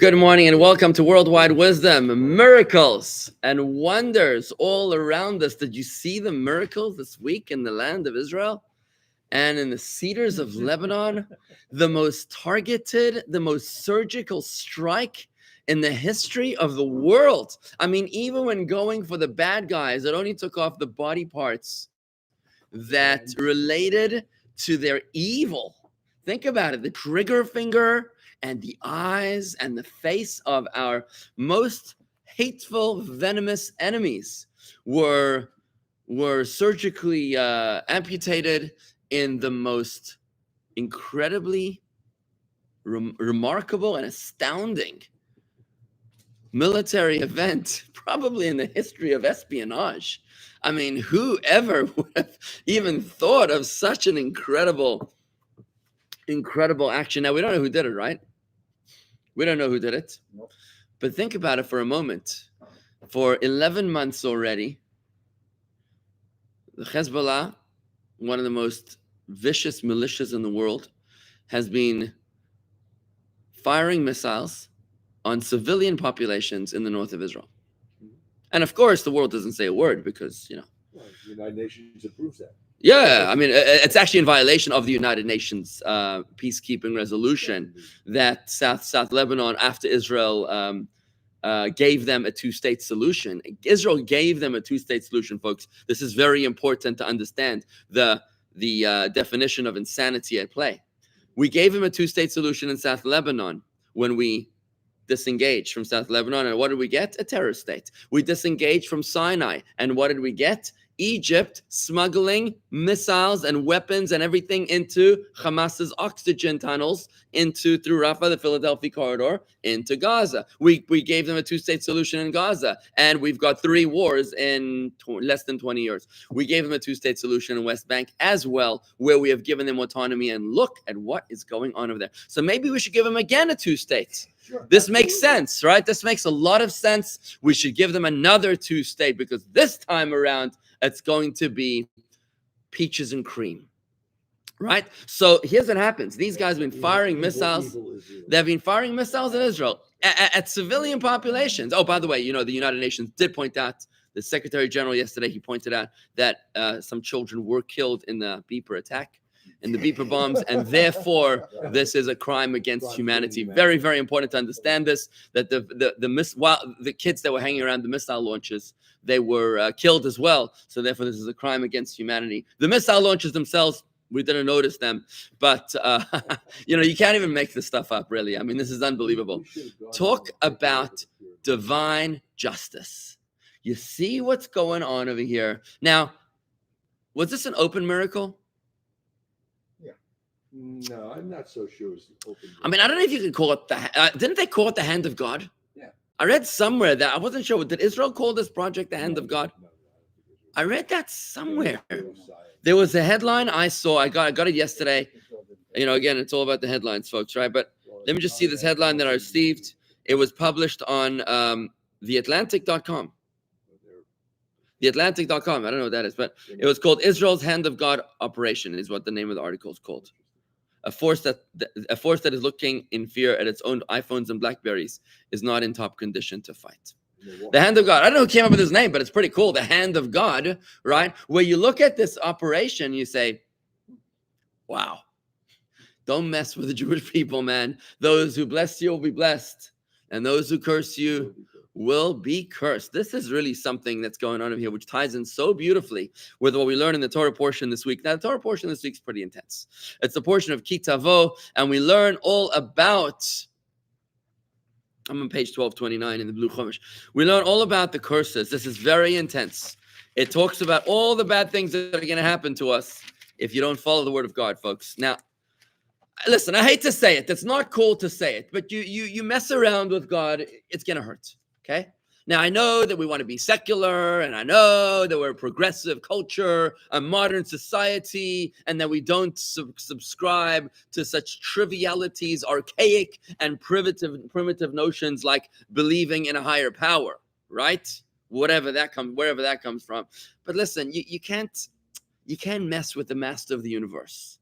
Good morning and welcome to Worldwide Wisdom. Miracles and wonders all around us. Did you see the miracles this week in the land of Israel and in the cedars of Lebanon? The most targeted, the most surgical strike in the history of the world. I mean, even when going for the bad guys, it only took off the body parts that related to their evil. Think about it, the trigger finger and the eyes and the face of our most hateful, venomous enemies were surgically amputated in the most incredibly remarkable and astounding military event, probably in the history of espionage. I mean, whoever would have even thought of such an incredible action? Now, we don't know who did it, right? We don't know who did it. Nope. But think about it for a moment. For 11 months already, the Hezbollah, one of the most vicious militias in the world, has been firing missiles on civilian populations in the north of Israel. And of course, the world doesn't say a word because, Well, the United Nations approves that. Yeah, I mean, it's actually in violation of the United Nations peacekeeping resolution that South Lebanon, after Israel gave them a two-state solution. Israel gave them a two-state solution, folks. This is very important to understand the definition of insanity at play. We gave them a two-state solution in South Lebanon when we disengaged from South Lebanon. And what did we get? A terror state. We disengaged from Sinai. And what did we get? Egypt smuggling missiles and weapons and everything into Hamas's oxygen tunnels through Rafah, the Philadelphia corridor, into Gaza. We gave them a two-state solution in Gaza, and we've got 3 wars in less than 20 years. We gave them a two-state solution in West Bank as well, where we have given them autonomy, and look at what is going on over there. So maybe we should give them again a two-state. Sure, this makes sense, right? This makes a lot of sense. We should give them another two-state because this time around, it's going to be peaches and cream, right? So here's what happens. These guys have been firing missiles. They've been firing missiles in Israel at civilian populations. Oh, by the way, the United Nations did point out, the Secretary General yesterday, he pointed out that some children were killed in the beeper attack, in the beeper bombs, and therefore this is a crime against humanity. Very, very important to understand this, that the kids that were hanging around the missile launches, they were killed as well. So therefore, this is a crime against humanity. The missile launches themselves, we didn't notice them, but you can't even make this stuff up, really. I mean, this is unbelievable. Talk about divine justice. You see what's going on over here. Now, was this an open miracle? No, I'm not so sure it's open. I mean, I don't know if you could call it didn't they call it the hand of God? Yeah. I read somewhere that I wasn't sure. Did Israel call this project the hand of God? No, I read that somewhere. There was a headline I saw. I got it yesterday. Again, it's all about the headlines, folks, right? But let me just see this headline that I received. It was published on theatlantic.com. Theatlantic.com. I don't know what that is, but it was called Israel's Hand of God Operation is what the name of the article is called. A force that is looking in fear at its own iPhones and Blackberries is not in top condition to fight. The hand of God. I don't know who came up with his name, but it's pretty cool. The hand of God, right? Where you look at this operation, you say, wow, don't mess with the Jewish people, man. Those who bless you will be blessed, and those who curse you will be cursed. This is really something that's going on over here, which ties in so beautifully with what we learned in the Torah portion this week. Now, the Torah portion this week is pretty intense. It's the portion of Ki Tavo, and we learn all about, I'm on page 1229 in the Blue Chumash. We learn all about the curses. This is very intense. It talks about all the bad things that are going to happen to us if you don't follow the word of God, folks. Now, listen, I hate to say it. It's not cool to say it, but you mess around with God, it's going to hurt. Okay. Now, I know that we want to be secular, and I know that we're a progressive culture, a modern society, and that we don't subscribe to such trivialities, archaic and primitive notions like believing in a higher power, right? Wherever that comes from. But listen, you can't mess with the master of the universe.